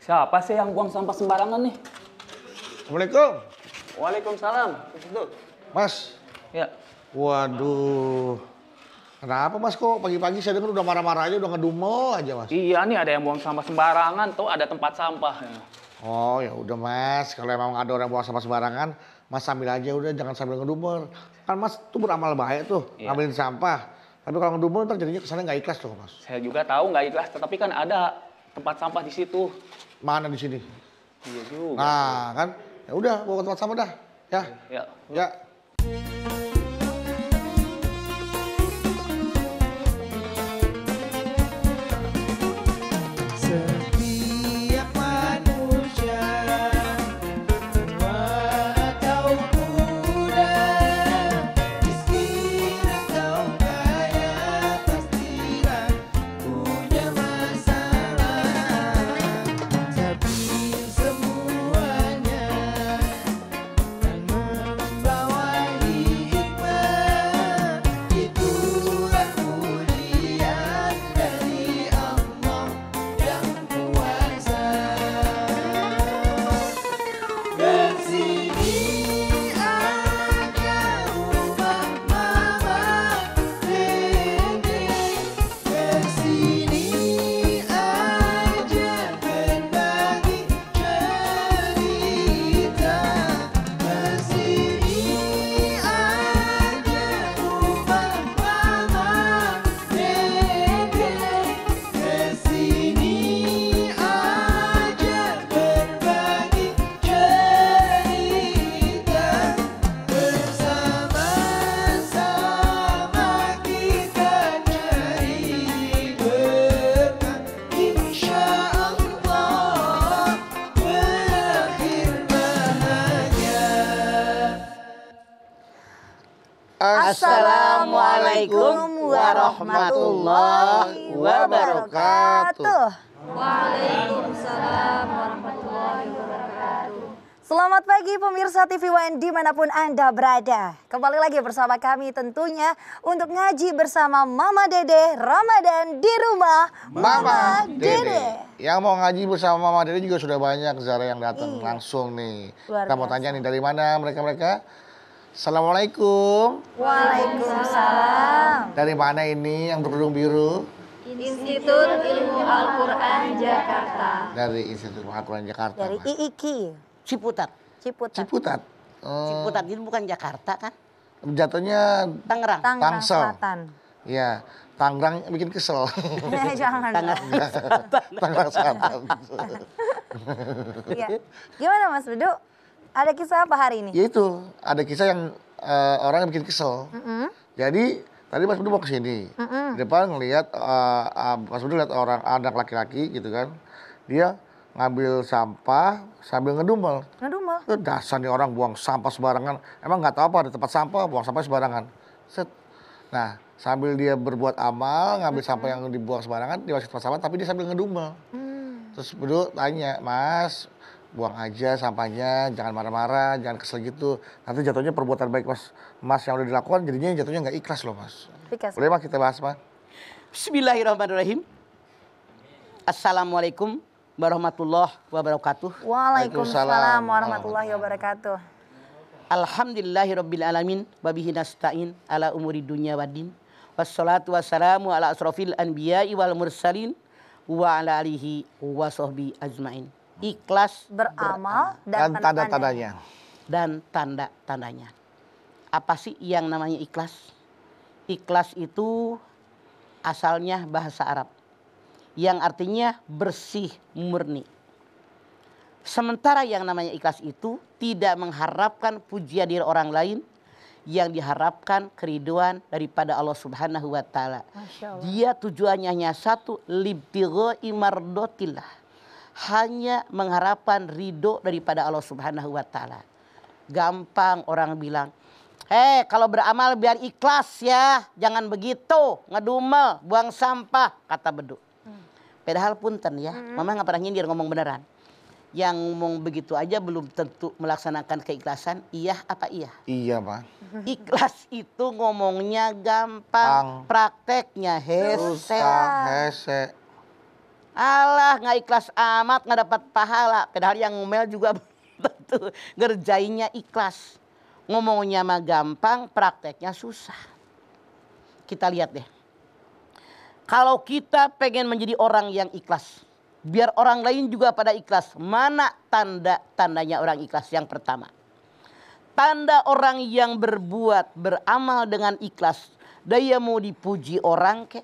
Siapa sih yang buang sampah sembarangan nih? Assalamualaikum. Waalaikumsalam. Itu. Mas. Ya. Waduh. Kenapa mas kok pagi-pagi saya dengar udah marah-marah aja, udah ngedumel aja mas? Iya nih ada yang buang sampah sembarangan, tuh ada tempat sampah. Oh ya udah mas, kalau emang ada orang buang sampah sembarangan, mas sambil aja udah, jangan sambil ngedumel. Kan mas tuh beramal baik tuh, ngambilin sampah. Tapi kalau ngedumel ntar jadinya kesannya nggak ikhlas loh mas. Saya juga tahu nggak ikhlas, tetapi kan ada tempat sampah di situ. Mana di sini? Iya juga. Nah kan, ya udah bawa ke tempat sampah dah, ya. Ya. Ya. Setiap manusia, tua atau muda, miskin atau kaya, pastilah punya masalah. Tapi semuanya akan membawa hikmah. Itulah ujian dari Allah yang kuasa. Kesini aja rumah mama Dede, kesini aja berbagi cerita, kesini aja rumah mama Dede, kesini aja berbagi cerita, bersama-sama kita cari berkah, insya Allah berakhir bahagia. Assalamualaikum warahmatullahi wabarakatuh. Waalaikumsalam warahmatullahi wabarakatuh. Selamat pagi pemirsa TV WN dimanapun Anda berada. Kembali lagi bersama kami tentunya untuk ngaji bersama Mama Dede Ramadan di rumah Mama Dede. Yang mau ngaji bersama Mama Dede juga sudah banyak Zara yang datang langsung nih. Luar Kita mau biasa. tanya nih dari mana mereka-mereka? Assalamualaikum. Waalaikumsalam. Dari mana ini yang berkerudung biru? Institut Ilmu Al-Quran Jakarta. Dari Institut Al-Quran Jakarta. Dari Mas. IIKI Ciputat. Ciputat. Ciputat. Ciputat itu bukan Jakarta kan? Jatuhnya Tangerang. Tangerang Tangsel. Selatan. ya Tangerang bikin kesel. Jangan. Tangerang Selatan. Iya. Gimana Mas Bedu? Ada kisah apa hari ini? Ya itu, ada kisah yang orang yang bikin kesel. Jadi tadi Mas Budi mau ke sini. Di depan ngelihat Mas Budi lihat orang anak laki-laki gitu kan. Dia ngambil sampah sambil ngedumel. Ngedumel. Dasar nih orang buang sampah sembarangan. Emang nggak tahu apa ada tempat sampah, buang sampah sembarangan. Set. Nah, sambil dia berbuat amal, ngambil sampah yang dibuang sembarangan, dia masuk tempat sampah, tapi dia sambil ngedumel. Terus Budi tanya, Mas, buang aja sampahnya, jangan marah-marah, jangan kesel gitu. Nanti jatuhnya perbuatan baik Mas yang udah dilakukan, jadinya jatuhnya nggak ikhlas loh Mas. Ikhlas. Boleh Mas kita bahas Mas? Bismillahirrahmanirrahim. Assalamualaikum warahmatullahi wabarakatuh. Waalaikumsalam warahmatullahi wabarakatuh. Alhamdulillahirabbil alamin wa bihi nasta'in ala umuri dunya waddin. Wassalatu wassalamu ala asrofil anbiya'i wal mursalin wa ala alihi wa sahbihi ajmain. Ikhlas Beramal Dan dan tanda-tandanya. dan tanda-tandanya. Apa sih yang namanya ikhlas? Ikhlas itu asalnya bahasa Arab yang artinya bersih murni. Sementara yang namanya ikhlas itu tidak mengharapkan pujian dari orang lain, yang diharapkan keriduan daripada Allah Subhanahu wa taala. Masya Allah. Dia tujuannya hanya satu, libtigha'i mardotillah. Hanya mengharapkan ridho daripada Allah Subhanahu wa taala. Gampang orang bilang, kalau beramal biar ikhlas ya, jangan begitu, ngedumel, buang sampah, kata Bedu. Padahal punten ya, Mama nggak pernah nyindir, ngomong beneran. Yang ngomong begitu aja belum tentu melaksanakan keikhlasan, iya apa iya? Iya Pak. Ikhlas itu ngomongnya gampang, prakteknya hese. Susah, hese. Alah, nggak ikhlas amat, nggak dapat pahala. Padahal yang ngomel juga tentu ngerjainnya ikhlas. Ngomongnya mah gampang, prakteknya susah. Kita lihat deh. Kalau kita pengen menjadi orang yang ikhlas, biar orang lain juga pada ikhlas, mana tanda-tandanya orang ikhlas? Yang pertama, tanda orang yang berbuat, beramal dengan ikhlas, dia mau dipuji orang kek,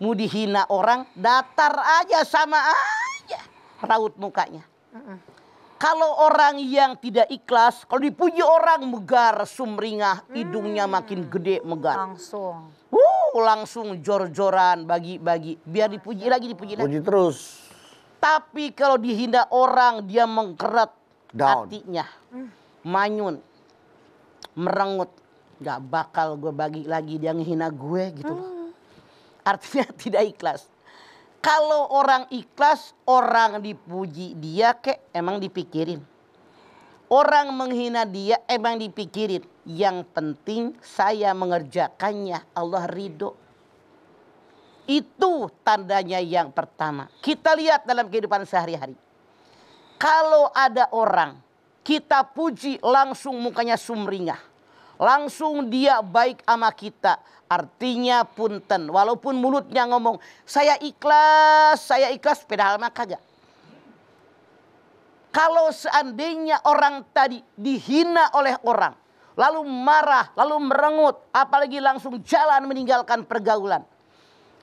mau dihina orang, datar aja, sama aja raut mukanya. Kalau orang yang tidak ikhlas, kalau dipuji orang megar, sumringah, hidungnya makin gede megar. Langsung jor-joran, bagi-bagi, biar dipuji lagi, dipuji lagi. Puji terus. Tapi kalau dihina orang, dia mengkeret Down. hatinya, manyun, merengut. Gak bakal gue bagi lagi, dia ngehina gue gitu loh. Artinya tidak ikhlas. Kalau orang ikhlas, orang dipuji dia kek emang dipikirin. Orang menghina dia emang dipikirin. Yang penting saya mengerjakannya, Allah ridho. Itu tandanya yang pertama. Kita lihat dalam kehidupan sehari-hari. Kalau ada orang, kita puji langsung mukanya sumringah. Langsung dia baik sama kita. Artinya punten. Walaupun mulutnya ngomong, saya ikhlas, padahal mah kagak. Kalau seandainya orang tadi dihina oleh orang, lalu marah, lalu merengut, apalagi langsung jalan meninggalkan pergaulan.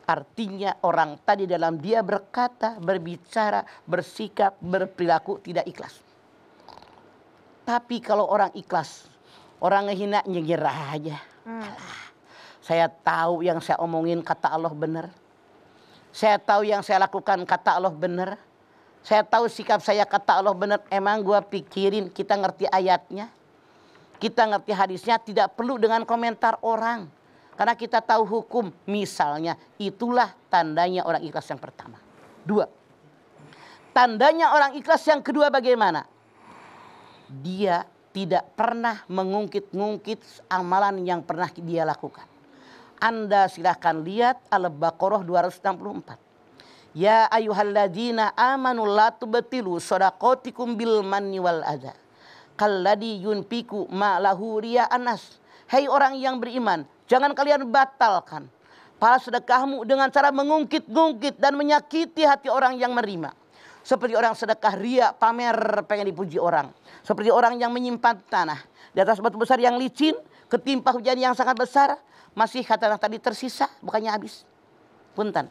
Artinya orang tadi dalam dia berkata, berbicara, bersikap, berperilaku tidak ikhlas. Tapi kalau orang ikhlas, orang ngehina nyengir aja. Alah, saya tahu yang saya omongin kata Allah benar. Saya tahu yang saya lakukan kata Allah benar. Saya tahu sikap saya kata Allah benar. Emang gua pikirin, kita ngerti ayatnya, kita ngerti hadisnya, tidak perlu dengan komentar orang. Karena kita tahu hukum. Misalnya, itulah tandanya orang ikhlas yang pertama. 2. Tandanya orang ikhlas yang kedua bagaimana? Dia tidak pernah mengungkit-ungkit amalan yang pernah dia lakukan. Anda silahkan lihat Al-Baqarah 264. Ya ayyuhalladzina amanu la tubtilu shadaqatikum bil manni wal adza. Kalladzi yunfiqu ma lahu riya'an nas. Hai orang yang beriman, jangan kalian batalkan para sedekahmu dengan cara mengungkit-ungkit dan menyakiti hati orang yang menerima. Seperti orang sedekah ria, pamer, pengen dipuji orang. Seperti orang yang menyimpan tanah di atas batu besar yang licin, ketimpa hujan yang sangat besar, masih kata tadi tersisa, bukannya habis. Punten.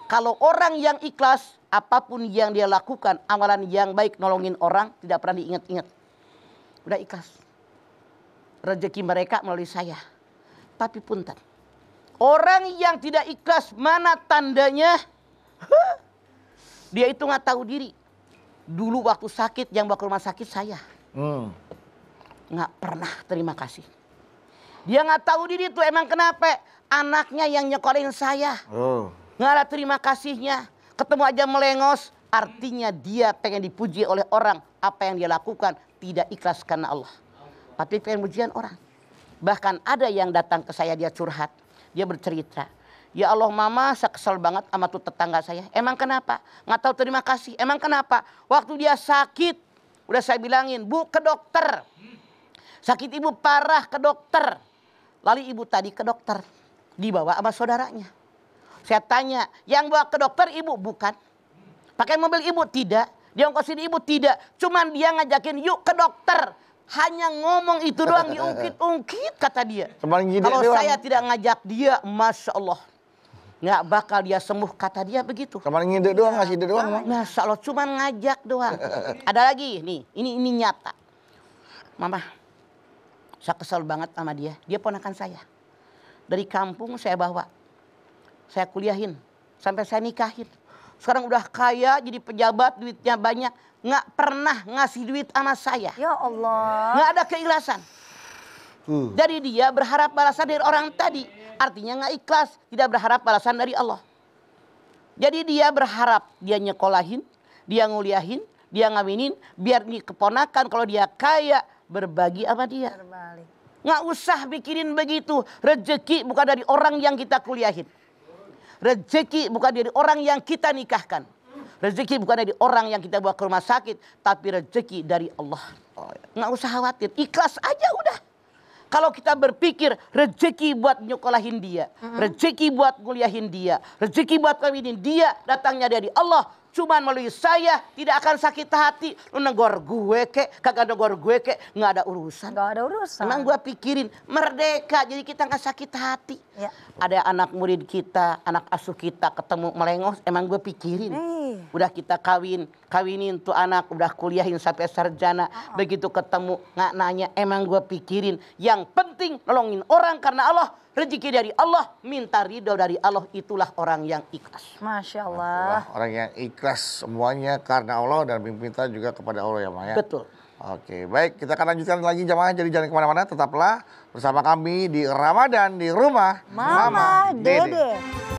Kalau orang yang ikhlas, apapun yang dia lakukan, amalan yang baik, nolongin orang, tidak pernah diingat-ingat. Udah ikhlas. Rezeki mereka melalui saya. Tapi punten. Orang yang tidak ikhlas, mana tandanya? Dia itu nggak tahu diri. Dulu waktu sakit, yang bawa ke rumah sakit saya. Nggak pernah terima kasih. Dia nggak tahu diri tuh emang kenapa. Anaknya yang nyekolahin saya. Nggak ada terima kasihnya. Ketemu aja melengos. Artinya dia pengen dipuji oleh orang. Apa yang dia lakukan tidak ikhlas karena Allah. Tapi pengen pujian orang. Bahkan ada yang datang ke saya, dia curhat. Dia bercerita. Ya Allah mama, saya kesel banget sama tuh tetangga saya. Emang kenapa? Nggak tahu terima kasih. Emang kenapa? Waktu dia sakit, udah saya bilangin, Bu ke dokter. Sakit ibu parah, ke dokter. Lalu ibu tadi ke dokter. Dibawa sama saudaranya. Saya tanya, yang bawa ke dokter ibu? Bukan. Pakai mobil ibu? Tidak. Dia ongkosin ibu? Tidak. Cuman dia ngajakin yuk ke dokter. Hanya ngomong itu doang, diungkit-ungkit kata dia. Kalau saya tidak ngajak dia, Masya Allah. Nggak bakal dia sembuh kata dia begitu. Kemarin ngide doang, ngasih ide doang. Masya Allah, cuman ngajak doang. Ada lagi nih, ini nyata. Mama, saya kesel banget sama dia. Dia ponakan saya. Dari kampung saya bawa. Saya kuliahin. Sampai saya nikahin. Sekarang udah kaya, jadi pejabat, duitnya banyak. Nggak pernah ngasih duit sama saya. Ya Allah. Nggak ada keikhlasan. Jadi dia berharap balasan dari orang tadi. Artinya nggak ikhlas. Tidak berharap balasan dari Allah. Jadi dia berharap. Dia nyekolahin. Dia nguliahin. Dia ngawinin. Biar ini keponakan kalau dia kaya. Berbagi sama dia. Nggak usah bikinin begitu. Rezeki bukan dari orang yang kita kuliahin. rezeki bukan dari orang yang kita nikahkan. Rezeki bukan dari orang yang kita bawa ke rumah sakit, tapi rezeki dari Allah. Nggak usah khawatir, ikhlas aja udah. Kalau kita berpikir rezeki buat nyokolahin dia, rezeki buat kuliahin dia, rezeki buat kawinin dia, datangnya dari Allah. Cuman melalui saya tidak akan sakit hati. Lu negor gue kek, kagak negor gue kek, nggak ada urusan. Nggak ada urusan. Emang gue pikirin merdeka, jadi kita nggak sakit hati. Ya. Ada anak murid kita, anak asuh kita ketemu melengos, emang gue pikirin. Udah kita kawinin tuh anak, udah kuliahin sampai sarjana. Begitu ketemu nggak nanya, emang gue pikirin. Yang penting nolongin orang karena Allah. Rezeki dari Allah, minta ridho dari Allah, itulah orang yang ikhlas. Masya Allah. Wah, orang yang ikhlas semuanya karena Allah dan minta juga kepada Allah ya Maya. Betul. Oke, baik, kita akan lanjutkan lagi jamaah, jadi jangan kemana-mana, tetaplah bersama kami di Ramadan di rumah Mama Dede.